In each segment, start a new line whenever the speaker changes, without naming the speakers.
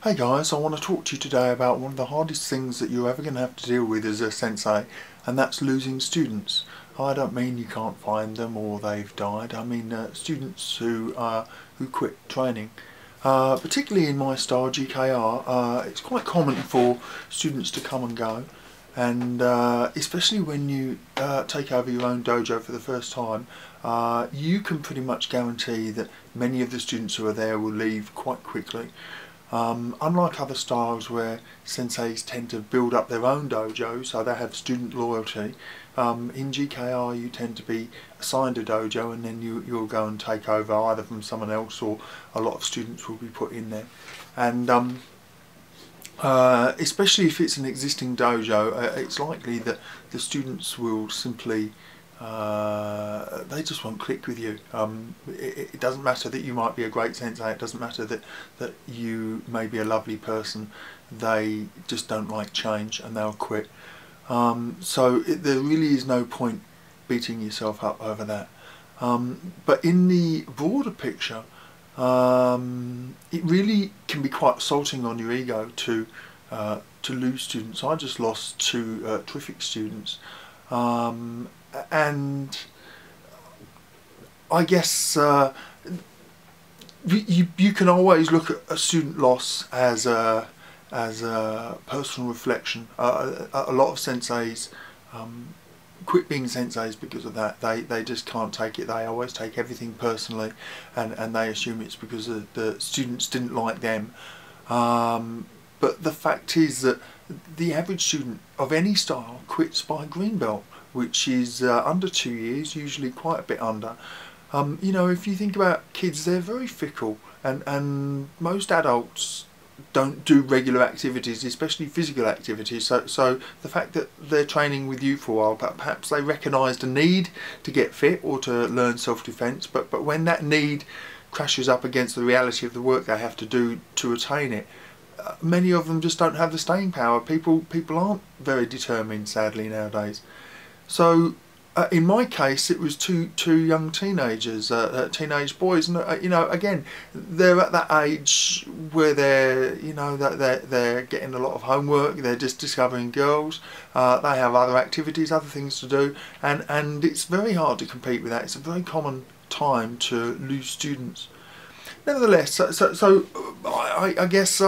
Hey guys, I want to talk to you today about one of the hardest things that you're ever going to have to deal with as a sensei, and that's losing students. I don't mean you can't find them or they've died. I mean students who quit training. Particularly in my style, GKR, it's quite common for students to come and go, and especially when you take over your own dojo for the first time, you can pretty much guarantee that many of the students who are there will leave quite quickly. Unlike other styles where senseis tend to build up their own dojo, so they have student loyalty, in GKR you tend to be assigned a dojo and then you'll go and take over either from someone else, or a lot of students will be put in there. And especially if it's an existing dojo, it's likely that the students will simply they just won't click with you. It doesn't matter that you might be a great sensei, it doesn't matter that you may be a lovely person, they just don't like change and they'll quit. There really is no point beating yourself up over that. But in the broader picture, it really can be quite assaulting on your ego to lose students. I just lost two terrific students. And I guess you can always look at a student loss as a personal reflection. A lot of senseis quit being senseis because of that. They just can't take it. They always take everything personally, and they assume it's because the students didn't like them. But the fact is that the average student of any style quits by green belt, which is under 2 years, usually quite a bit under. You know, if you think about kids, they're very fickle, and most adults don't do regular activities, especially physical activities. So the fact that they're training with you for a while, perhaps they recognised a need to get fit or to learn self-defence, but when that need crashes up against the reality of the work they have to do to attain it, many of them just don't have the staying power. People aren't very determined, sadly, nowadays. So in my case, it was two young teenagers, teenage boys, and you know, again, they're at that age where they're getting a lot of homework. They're just discovering girls. They have other activities, other things to do, and it's very hard to compete with that. It's a very common time to lose students. Nevertheless, I guess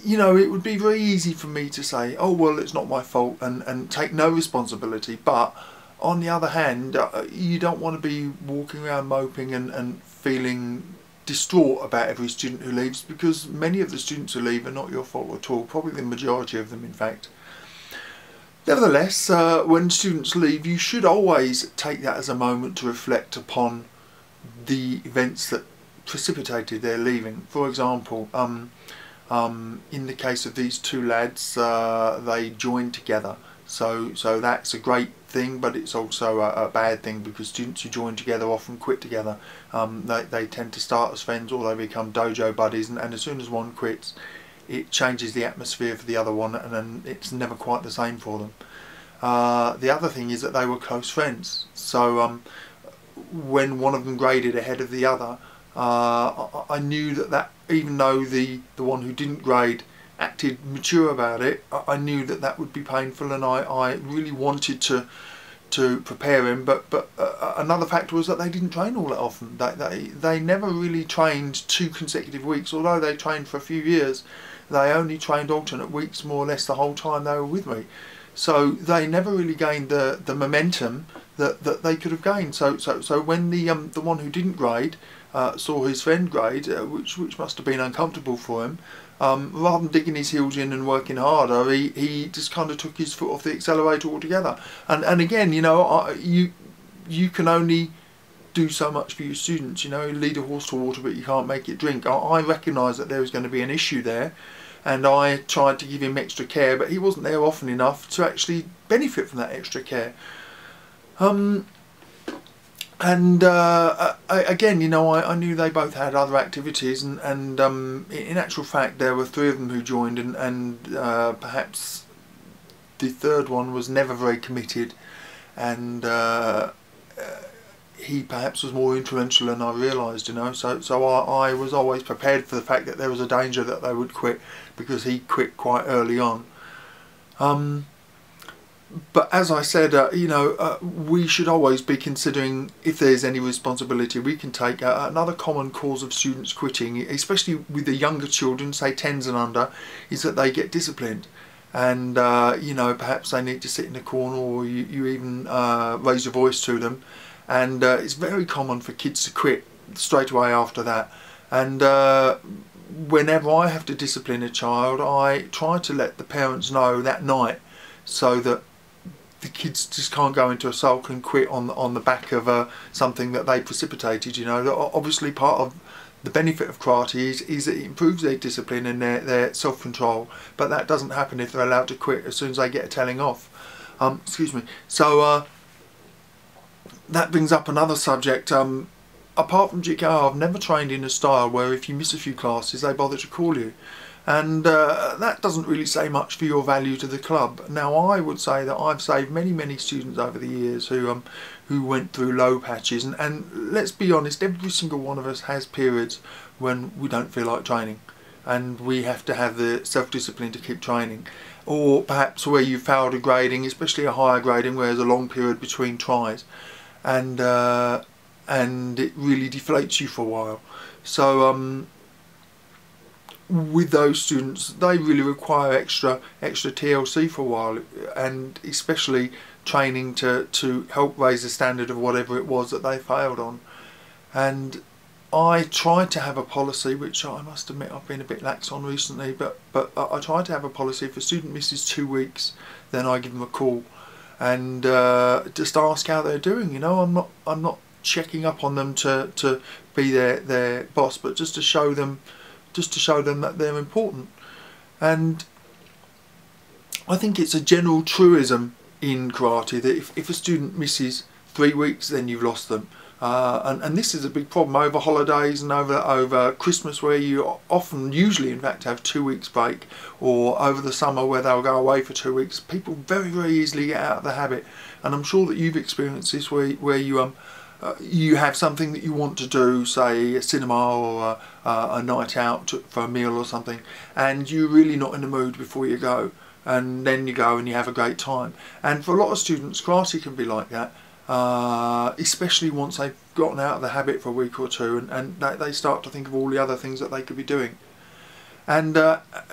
you know, it would be very easy for me to say, oh well, it's not my fault, and take no responsibility. But on the other hand, you don't want to be walking around moping and feeling distraught about every student who leaves, because many of the students who leave are not your fault at all, probably the majority of them in fact. Nevertheless, when students leave, you should always take that as a moment to reflect upon the events that precipitated their leaving. For example, in the case of these two lads, they joined together, so that's a great thing, but it's also a bad thing, because students who join together often quit together. They tend to start as friends, or they become dojo buddies, and as soon as one quits, it changes the atmosphere for the other one, and then it's never quite the same for them. The other thing is that they were close friends, so when one of them graded ahead of the other, I knew that even though the one who didn't grade acted mature about it, I knew that would be painful, and I really wanted to prepare him. But another factor was that they didn't train all that often. They never really trained 2 consecutive weeks, although they trained for a few years. They only trained alternate weeks more or less the whole time they were with me. So they never really gained the momentum that they could have gained. So when the one who didn't grade saw his friend grade, which must have been uncomfortable for him, rather than digging his heels in and working harder, he just kind of took his foot off the accelerator altogether. And again, you know, you can only do so much for your students. You know, lead a horse to water, but you can't make it drink. I recognised that there was going to be an issue there, and I tried to give him extra care, but he wasn't there often enough to actually benefit from that extra care. Again, you know, I knew they both had other activities, and in actual fact there were 3 of them who joined, and perhaps the third one was never very committed, and he perhaps was more influential than I realised, you know. So I was always prepared for the fact that there was a danger that they would quit, because he quit quite early on. But as I said, we should always be considering if there's any responsibility we can take. Another common cause of students quitting, especially with the younger children, say 10s and under, is that they get disciplined. And perhaps they need to sit in a corner, or you even raise your voice to them. And it's very common for kids to quit straight away after that. And whenever I have to discipline a child, I try to let the parents know that night, so that the kids just can't go into a sulk and quit on the back of something that they precipitated. You know, obviously part of the benefit of karate is that it improves their discipline and their self-control, but that doesn't happen if they're allowed to quit as soon as they get a telling off. Excuse me. So that brings up another subject. Apart from Jiu-Jitsu, I've never trained in a style where if you miss a few classes they bother to call you. And that doesn't really say much for your value to the club. Now, I would say that I've saved many students over the years who went through low patches, and let's be honest, every single one of us has periods when we don't feel like training, and we have to have the self-discipline to keep training. Or perhaps where you failed a grading, especially a higher grading where there's a long period between tries, and it really deflates you for a while. So with those students, they really require extra TLC for a while, and especially training to help raise the standard of whatever it was that they failed on. And I tried to have a policy, which I must admit I've been a bit lax on recently, but I tried to have a policy: if a student misses 2 weeks, then I give them a call and just ask how they're doing. You know, I'm not checking up on them to be their boss, but just to show them that they're important. And I think it's a general truism in karate that if a student misses 3 weeks, then you've lost them. And this is a big problem over holidays and over Christmas, where you usually in fact have 2 weeks break, or over the summer where they'll go away for 2 weeks. People very easily get out of the habit, and I'm sure that you've experienced this, where you have something that you want to do, say a cinema or a night out for a meal or something, and you're really not in the mood before you go, and then you go and you have a great time. And for a lot of students, karate can be like that, especially once they've gotten out of the habit for a week or two, and they start to think of all the other things that they could be doing. And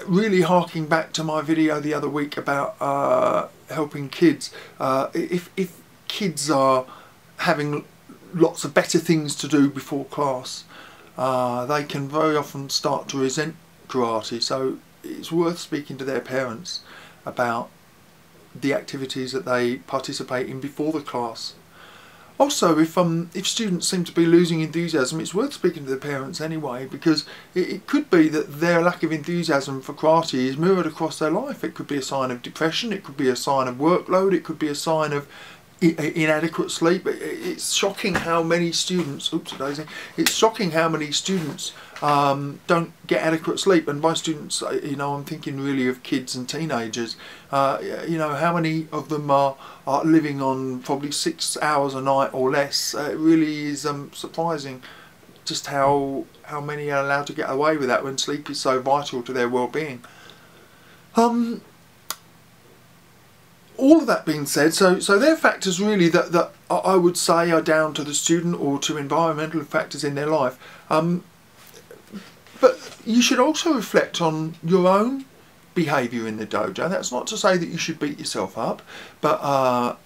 really harking back to my video the other week about helping kids, if kids are having lots of better things to do before class, they can very often start to resent karate. So it's worth speaking to their parents about the activities that they participate in before the class. Also, if students seem to be losing enthusiasm, it's worth speaking to the parents anyway, because it could be that their lack of enthusiasm for karate is mirrored across their life. It could be a sign of depression, it could be a sign of workload, it could be a sign of inadequate sleep. It's shocking how many students, it's shocking how many students don't get adequate sleep. And by students, I'm thinking really of kids and teenagers. How many of them are living on probably 6 hours a night or less? It really is surprising just how many are allowed to get away with that when sleep is so vital to their well-being. All of that being said, so there are factors really that I would say are down to the student or to environmental factors in their life. But you should also reflect on your own behaviour in the dojo. That's not to say that you should beat yourself up, but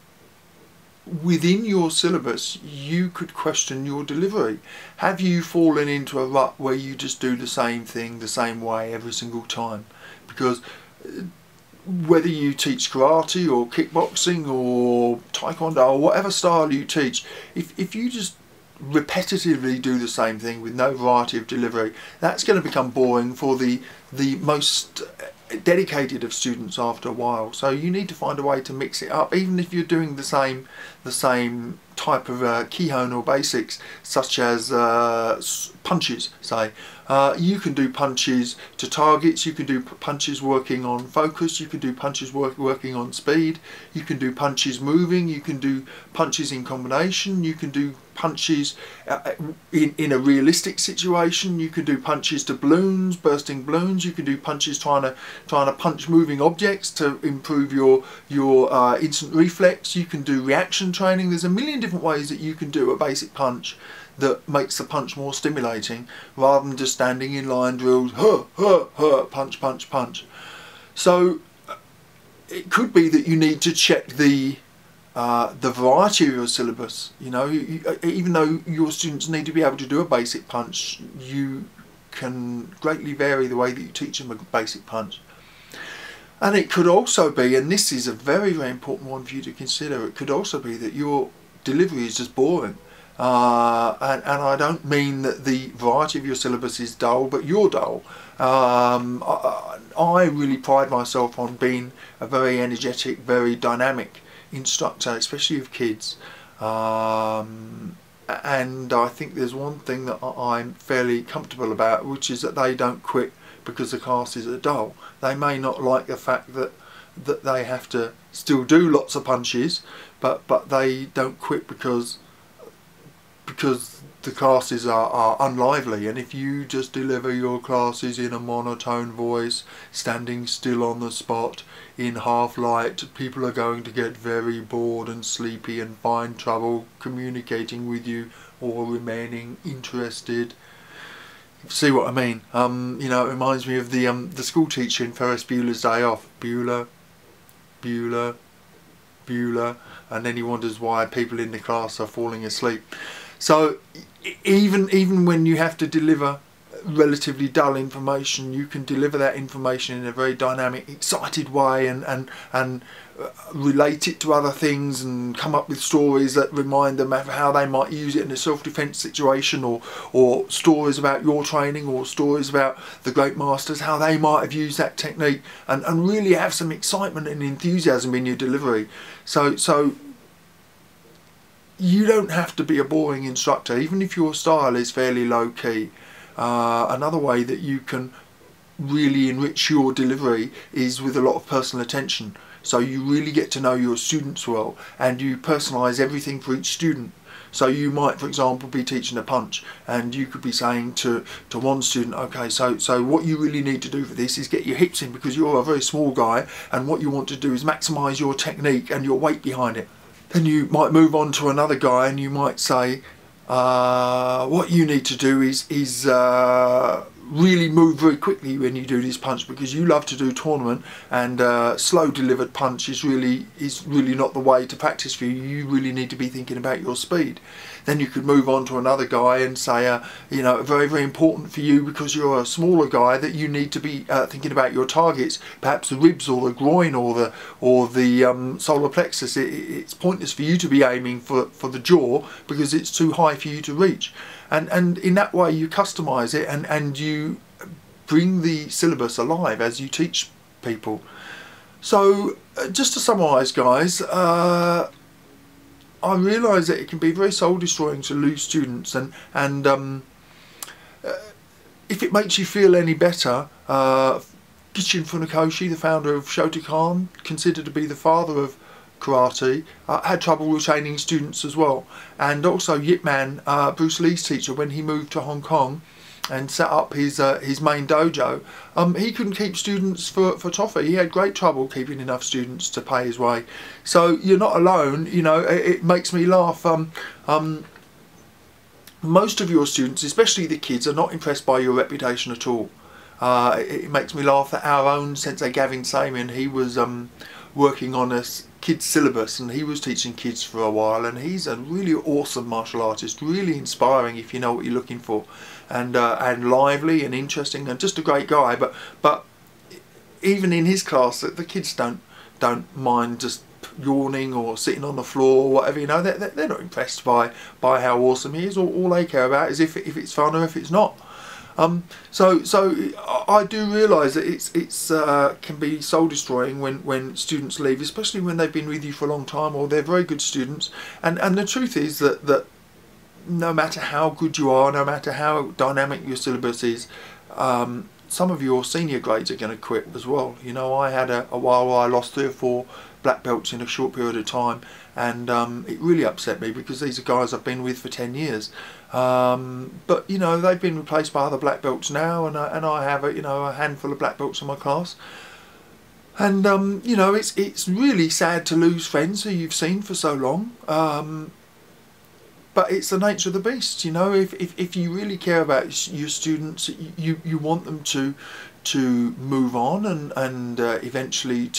within your syllabus you could question your delivery. Have you fallen into a rut where you just do the same thing the same way every single time? Because whether you teach karate or kickboxing or taekwondo or whatever style you teach, if you just repetitively do the same thing with no variety of delivery, that's going to become boring for the most dedicated of students after a while. So you need to find a way to mix it up, even if you're doing the same type of keyhole or basics, such as punches, say. You can do punches to targets, you can do punches working on focus, you can do punches working on speed, you can do punches moving, you can do punches in combination, you can do punches in a realistic situation, you can do punches to balloons, bursting balloons, you can do punches trying to punch moving objects to improve your instant reflex, you can do reaction training. There's a million different ways that you can do a basic punch that makes the punch more stimulating, rather than just standing in line drills, punch, punch, punch. So it could be that you need to check the variety of your syllabus. You know, even though your students need to be able to do a basic punch, you can greatly vary the way that you teach them a basic punch. And it could also be, and this is a very, very important one for you to consider, it could also be that your delivery is just boring. And I don't mean that the variety of your syllabus is dull, but you're dull. I really pride myself on being a very energetic, very dynamic instructor, especially of kids. And I think there's one thing that I'm fairly comfortable about, which is that they don't quit because the classes are dull. They may not like the fact that they have to still do lots of punches, but they don't quit because the classes are unlively. And if you just deliver your classes in a monotone voice, standing still on the spot, in half light, people are going to get very bored and sleepy and find trouble communicating with you or remaining interested. See what I mean? You know, it reminds me of the school teacher in Ferris Bueller's Day Off. Bueller, Bueller, Bueller, and then he wonders why people in the class are falling asleep. So even when you have to deliver relatively dull information, you can deliver that information in a very dynamic, excited way, and relate it to other things, and come up with stories that remind them of how they might use it in a self-defense situation, or stories about your training, or stories about the great masters, how they might have used that technique, and really have some excitement and enthusiasm in your delivery. So you don't have to be a boring instructor, even if your style is fairly low-key. Another way that you can really enrich your delivery is with a lot of personal attention. So you really get to know your students well, and you personalise everything for each student. So you might, for example, be teaching a punch, and you could be saying to one student, okay, so what you really need to do for this is get your hips in, because you're a very small guy, and what you want to do is maximise your technique and your weight behind it. Then you might move on to another guy, and you might say, what you need to do is really move very quickly when you do this punch, because you love to do tournament, and slow delivered punch is really not the way to practice for you. You really need to be thinking about your speed. Then you could move on to another guy and say, you know, very, very important for you, because you're a smaller guy, that you need to be thinking about your targets, perhaps the ribs or the groin or the solar plexus. It's pointless for you to be aiming for the jaw, because it's too high for you to reach. And in that way you customise it, and you bring the syllabus alive as you teach people. So just to summarise, guys, I realise that it can be very soul destroying to lose students, and if it makes you feel any better, Gichin Funakoshi, the founder of Shotokan, considered to be the father of karate, had trouble retaining students as well. And also Yip Man, Bruce Lee's teacher, when he moved to Hong Kong and set up his main dojo, he couldn't keep students for toffee. He had great trouble keeping enough students to pay his way. So you're not alone. You know, it makes me laugh. Most of your students, especially the kids, are not impressed by your reputation at all. It makes me laugh that our own Sensei Gavin Samian, he was working on a kids syllabus, and he was teaching kids for a while, and he's a really awesome martial artist, really inspiring if you know what you're looking for, and lively and interesting, and just a great guy. But even in his class, the kids don't mind just yawning or sitting on the floor or whatever. You know, they're not impressed by how awesome he is. All they care about is if it's fun or if it's not. So I do realise that it's can be soul destroying when students leave, especially when they've been with you for a long time or they're very good students. And the truth is that no matter how good you are, no matter how dynamic your syllabus is, some of your senior grades are going to quit as well. You know, I had a while where I lost 3 or 4 black belts in a short period of time, and it really upset me because these are guys I've been with for 10 years. But you know, they've been replaced by other black belts now, and I have a handful of black belts in my class. And you know, it's really sad to lose friends who you've seen for so long. But it's the nature of the beast, you know. If you really care about your students, you want them to move on and eventually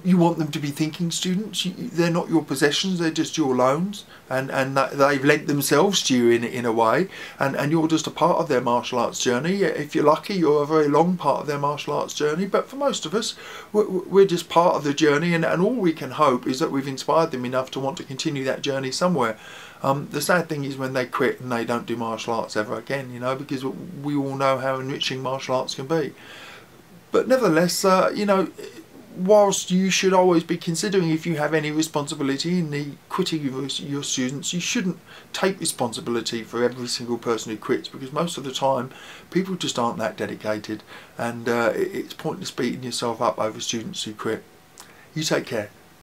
you want them to be thinking students. They're not your possessions, they're just your loans, and they've lent themselves to you in a way, and you're just a part of their martial arts journey. If you're lucky, you're a very long part of their martial arts journey, but for most of us, we're just part of the journey, and all we can hope is that we've inspired them enough to want to continue that journey somewhere. The sad thing is when they quit and they don't do martial arts ever again, you know, because we all know how enriching martial arts can be. But nevertheless, you know, whilst you should always be considering if you have any responsibility in the quitting of your students, you shouldn't take responsibility for every single person who quits, because most of the time people just aren't that dedicated, and it's pointless beating yourself up over students who quit. You take care.